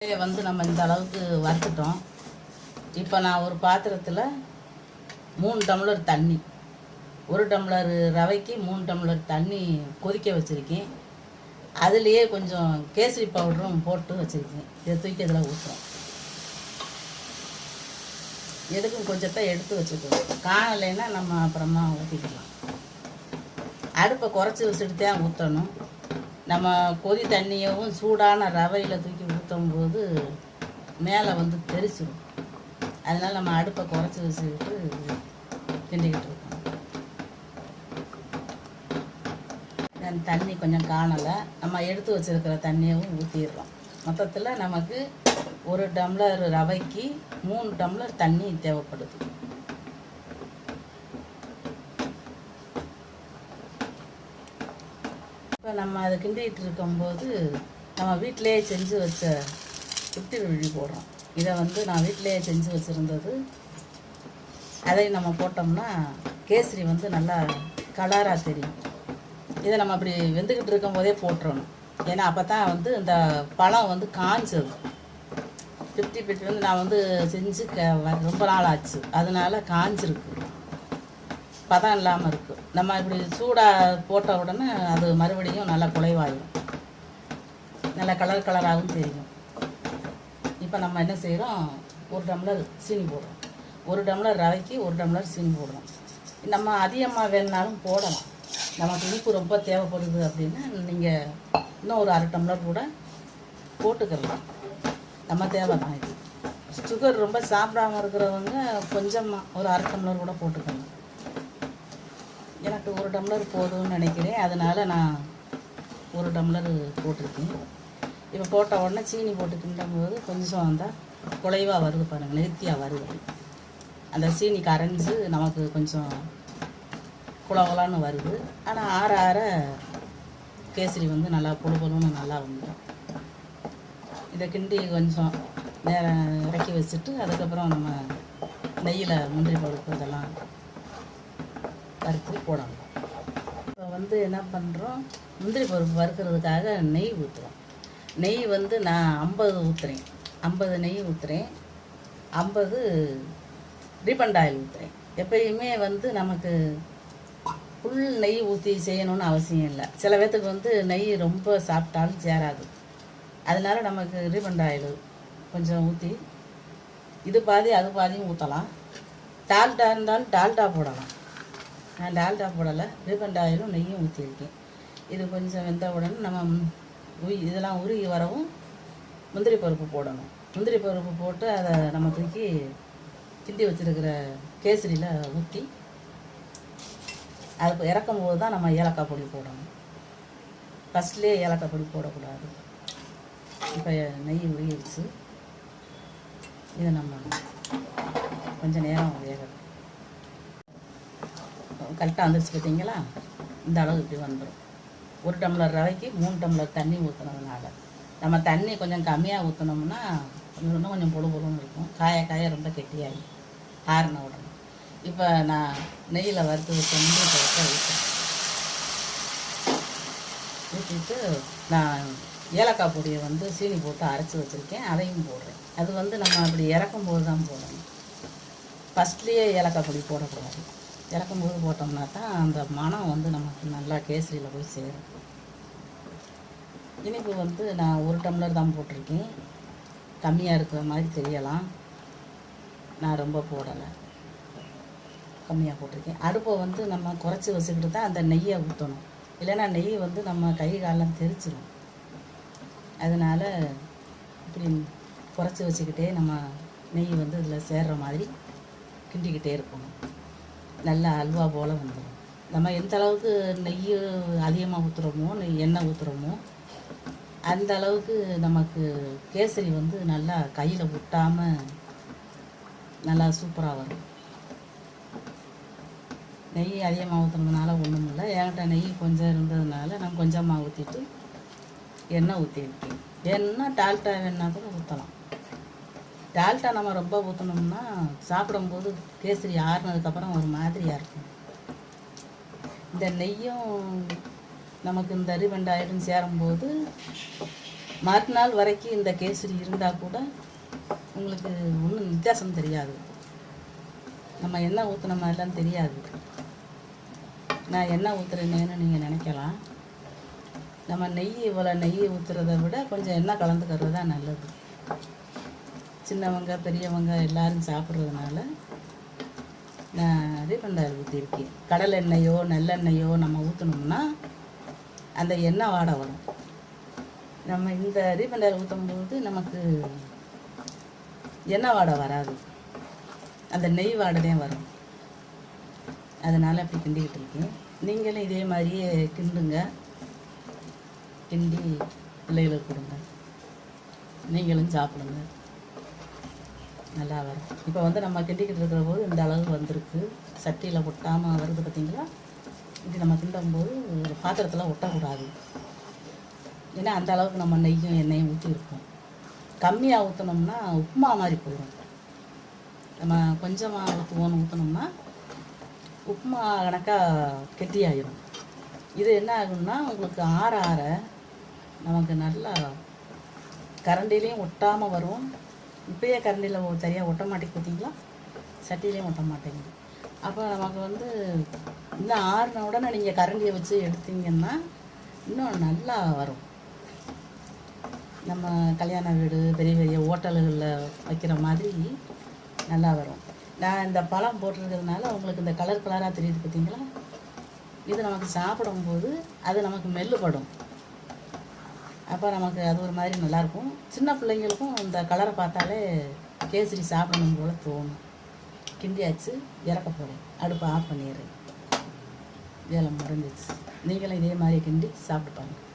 வந்து நம்ம இந்த அளவுக்கு வறுத்துட்டோம். இப்போ நான் ஒரு பாத்திரத்தில் 3 டம்ளர் தண்ணி, 1 டம்ளர் ரவைக்கு 3 டம்ளர் தண்ணி கொதிக்க வச்சுருக்கேன். அதுலேயே கொஞ்சம் கேசரி பவுடரும் போட்டு வச்சுருக்கேன். இதை தூக்கி அதில் ஊற்றுறோம். எதுக்கும் கொஞ்சத்தை எடுத்து வச்சுக்கணும். காணலைன்னா நம்ம அப்புறமா ஊற்றிக்கலாம். அடுப்பை குறைச்சி வச்சுட்டு தான் ஊற்றணும். நம்ம கொதி தண்ணியவும் சூடான ரவையில் தூக்கி ஊற்றும் போது மேலே வந்து தெரிச்சிடும். அதனால் நம்ம அடுப்பை குறைச்சி வச்சுக்கிட்டு கிண்டிக்கிட்டு இருக்கோம். தண்ணி கொஞ்சம் காணலை, நம்ம எடுத்து வச்சுருக்கிற தண்ணியவும் ஊற்றிடுறோம். மொத்தத்தில் நமக்கு 1 டம்ளர் ரவைக்கு 3 டம்ளர் தண்ணி தேவைப்படுது. இப்போ நம்ம அதை கிண்டிகிட்டு இருக்கும்போது நம்ம வீட்டிலையே செஞ்சு வச்ச குட்டி விழி போடுறோம். இதை வந்து நான் வீட்டிலையே செஞ்சு வச்சுருந்தது. அதை நம்ம போட்டோம்னா கேசரி வந்து நல்லா கலராக தெரியும். இதை நம்ம அப்படி வெந்துக்கிட்டு இருக்கும்போதே போட்டுறணும். ஏன்னா அப்போ தான் வந்து இந்த பழம் வந்து காய்ச்சது. 50 வந்து நான் வந்து செஞ்சு ரொம்ப நாள் ஆச்சு, அதனால காய்ச்சிருக்கு, பதம் இல்லாமல் இருக்குது. நம்ம இப்படி சூடாக போட்ட உடனே அது மறுபடியும் நல்லா குலைவாயிடும், நல்லா கலராகவும் தெரியும். இப்போ நம்ம என்ன செய்கிறோம், 1 டம்ளர் சீனி போடுறோம். 1 டம்ளர் ரவைக்கு 1 டம்ளர் சீனி போடுறோம். நம்ம அதிகமாக வேணுனாலும் போடலாம். நமக்கு இனிப்பு ரொம்ப தேவைப்படுது அப்படின்னா நீங்கள் இன்னும் ஒரு 1/2 டம்ளர் கூட போட்டுக்கலாம். நம்ம தேவை தான். இது சுகர் ரொம்ப சாப்பிடாமல் இருக்கிறவங்க கொஞ்சமாக ஒரு 1/2 டம்ளர் கூட போட்டுக்கணும். எனக்கு 1 டம்ளர் போதும்னு நினைக்கிறேன், அதனால் நான் 1 டம்ளர் போட்டிருக்கேன். இப்போ போட்ட உடனே சீனி போட்டு கிண்டும்போது கொஞ்சம் வந்தால் குலைவாக வருது பாருங்கள், நேர்த்தியாக வருது. அந்த சீனி கரைஞ்சி நமக்கு கொஞ்சம் குளகுலான்னு வருது. ஆனால் ஆற ஆற கேசரி வந்து நல்லா பொழுன்னு நல்லா வந்துடும். இதை கிண்டி கொஞ்சம் நேரம் இறக்கி வச்சுட்டு அதுக்கப்புறம் நம்ம நெய்யில் முந்திரி பருப்பு இதெல்லாம் வறுத்து போடணும். இப்போ வந்து என்ன பண்ணுறோம், முந்திரி பருப்பு வறுக்கிறதுக்காக நெய் ஊற்றுறோம். நெய் வந்து நான் 50 ஊற்றுறேன். 50 நெய் ஊற்றுறேன். 50 ரீஃபண்ட் ஆயில் ஊற்றுறேன். எப்பயுமே வந்து நமக்கு ஃபுல் நெய் ஊற்றி செய்யணும்னு அவசியம் இல்லை. சில பேர்த்துக்கு வந்து நெய் ரொம்ப சாப்பிட்டாலும் சேராது. அதனால் நமக்கு ரீஃபண்ட் ஆயில் கொஞ்சம் ஊற்றி, இது பாதி அது பாதியும் ஊற்றலாம். டால்டா இருந்தாலும் டால்டா போடலாம். நான் டால்டா போடலை, ரீஃபண்ட் ஆயிலும் நெய்யும் ஊற்றிருக்கேன். இது கொஞ்சம் வெந்த உடனே நம்ம இதெல்லாம் உருகி வரவும் முந்திரி பருப்பு போடணும். முந்திரி பருப்பு போட்டு அதை நம்ம தூக்கி கிண்டி வச்சுருக்கிற கேசரியில் ஊற்றி அது இறக்கும் போது தான் நம்ம ஏலக்காய் பொடி போடணும். ஃபஸ்ட்லேயே ஏலக்காய் பொடி போடக்கூடாது. இப்போ நெய் உருகிடுச்சு. இதை நம்ம கொஞ்சம் நேரம் வேகணும். கரெக்டாக வந்துடுச்சு பார்த்தீங்களா? இந்த அளவு இப்படி வந்துடும். 1 டம்ளர் ரவைக்கு 3 டம்ளர் தண்ணி ஊற்றுனதுனால நம்ம தண்ணி கொஞ்சம் கம்மியாக ஊற்றினோம்னா இன்னும் கொஞ்சம் பொழுன்னு இருக்கும். காய ரொம்ப கெட்டியாகி ஆறின உடனே இப்போ நான் நெய்யில் வறுத்து வச்ச முந்திரி பருப்பை ஊற்றிட்டு நான் ஏலக்காய் பொடியை வந்து சீனி போட்டு அரைச்சி வச்சுருக்கேன், அதையும் போடுறேன். அது வந்து நம்ம அப்படி இறக்கும்போது தான் போடணும். ஃபஸ்ட்லேயே ஏலக்காய் பொடி போடக்கூடாது. இறக்கும்போது போட்டோம்னா தான் அந்த மனம் வந்து நமக்கு நல்லா கேசரியில் போய் சேரும். இனிப்பு வந்து நான் 1 டம்ளர் தான் போட்டிருக்கேன். கம்மியாக இருக்கிற மாதிரி தெரியலாம், நான் ரொம்ப போடலை, கம்மியாக போட்டிருக்கேன். அடுப்பை வந்து நம்ம குறைச்சி வச்சுக்கிட்டு தான் அந்த நெய்யை ஊற்றணும். இல்லைன்னா நெய் வந்து நம்ம கை காலெலாம் தெரிச்சிடும். அதனால் இப்படி குறைச்சி வச்சுக்கிட்டே நம்ம நெய் வந்து இதில் சேர்கிற மாதிரி கிண்டிக்கிட்டே இருக்கணும். நல்லா அல்வா போல் வந்துடும். நம்ம எந்த அளவுக்கு நெய் அதிகமாக ஊற்றுறோமோ, எண்ணெய் ஊற்றுறோமோ அந்த அளவுக்கு நமக்கு கேசரி வந்து நல்லா கையில் விட்டாமல் நல்லா சூப்பராக வரும். நெய் அதிகமாக ஊற்றுனதுனால ஒன்றும் இல்லை, என்கிட்ட நெய் கொஞ்சம் இருந்ததுனால நான் கொஞ்சமாக ஊற்றிட்டு எண்ணெய் ஊற்றிருக்கேன். எண்ணெய் டால்டா வேணா கூட ஊற்றலாம். டால்டா நம்ம ரொம்ப ஊற்றினோம்னா சாப்பிடும்போது கேசரி ஆறுனதுக்கப்புறம் ஒரு மாதிரியாக இருக்கும். இந்த நெய்யும் நமக்கு இந்த ரீஃபண்ட் ஆயிலும் சேரும்போது மறுநாள் வரைக்கும் இந்த கேசரி இருந்தால் கூட உங்களுக்கு ஒன்றும் வித்தியாசம் தெரியாது. நம்ம எண்ணெய் ஊற்றின மாதிரிலாம் தெரியாது. நான் எண்ணெய் ஊற்றுறேன்னு நீங்கள் நினைக்கலாம். நம்ம நெய் இவ்வளோ நெய் ஊற்றுறத விட கொஞ்சம் எண்ணெய் கலந்துக்கிறது தான் நல்லது. சின்னவங்க பெரியவங்க எல்லோரும் சாப்பிட்றதுனால நான் ரீஃபைண்ட் ஆயில் ஊற்றிருக்கேன். கடலை எண்ணெயோ நல்லெண்ணெயோ நம்ம ஊற்றினோம்னா அந்த எண்ணெய் வாடை வரும். நம்ம இந்த ரீஃபைண்ட் ஆயில் ஊற்றும்போது நமக்கு எண்ணெய் வாடை வராது, அந்த நெய் வாடை தான் வரும். அதனால் அப்படி கிண்டிக்கிட்டு இருக்கேன். நீங்களும் இதே மாதிரியே கிண்டுங்க, கிண்டி பிள்ளைகளுக்கு கொடுங்க, நீங்களும் சாப்பிடுங்க, நல்லா வரும். இப்போ வந்து நம்ம கிண்டிக்கிட்டு இருக்கிற போது இந்த அளவு வந்திருக்கு, சட்டியில் ஒட்டாமல் வருது பார்த்தீங்களா. இப்படி நம்ம கிண்டும்போது பாத்திரத்தில் ஒட்டக்கூடாது. ஏன்னா அந்த அளவுக்கு நம்ம நெய்யும் எண்ணெயும் ஊற்றிருக்கோம். கம்மியாக ஊற்றினோம்னா உப்புமா மாதிரி போயிடும். நம்ம கொஞ்சமாக ஊற்றினோம்னா உப்புமா கணக்காக கெட்டியாயிடும். இது என்ன ஆகும்னா உங்களுக்கு ஆற ஆற நமக்கு நல்லா கரண்டிலையும் ஒட்டாமல் வரும். இப்போயே கரண்டியில் சரியாக ஒட்ட மாட்டேங்குது பார்த்தீங்களா, சட்டிலையும் ஒட்ட மாட்டேங்குது. அப்போ நமக்கு வந்து இன்னும் ஆறின உடனே நீங்கள் கரண்டியை வச்சு எடுத்தீங்கன்னா இன்னும் நல்லா வரும். நம்ம கல்யாண வீடு பெரிய பெரிய ஹோட்டல்களில் வைக்கிற மாதிரி நல்லா வரும். நான் இந்த பழம் போட்டிருக்கிறதுனால உங்களுக்கு இந்த கலர் கலராக தெரியுது பார்த்தீங்களா. இது நமக்கு சாப்பிடும்போது அது நமக்கு மெல்லுபடும். அப்போ நமக்கு அது ஒரு மாதிரி நல்லாயிருக்கும். சின்ன பிள்ளைங்களுக்கும் இந்த கலரை பார்த்தாலே கேசரி சாப்பிடணும் போல் தோணும். கிண்டியாச்சு, இறக்க போகிறேன், அடுப்பை ஆஃப் பண்ணிடுறேன். வேலை முடிஞ்சிச்சு. நீங்களும் இதே மாதிரி கிண்டி சாப்பிட்டு பாருங்கள்.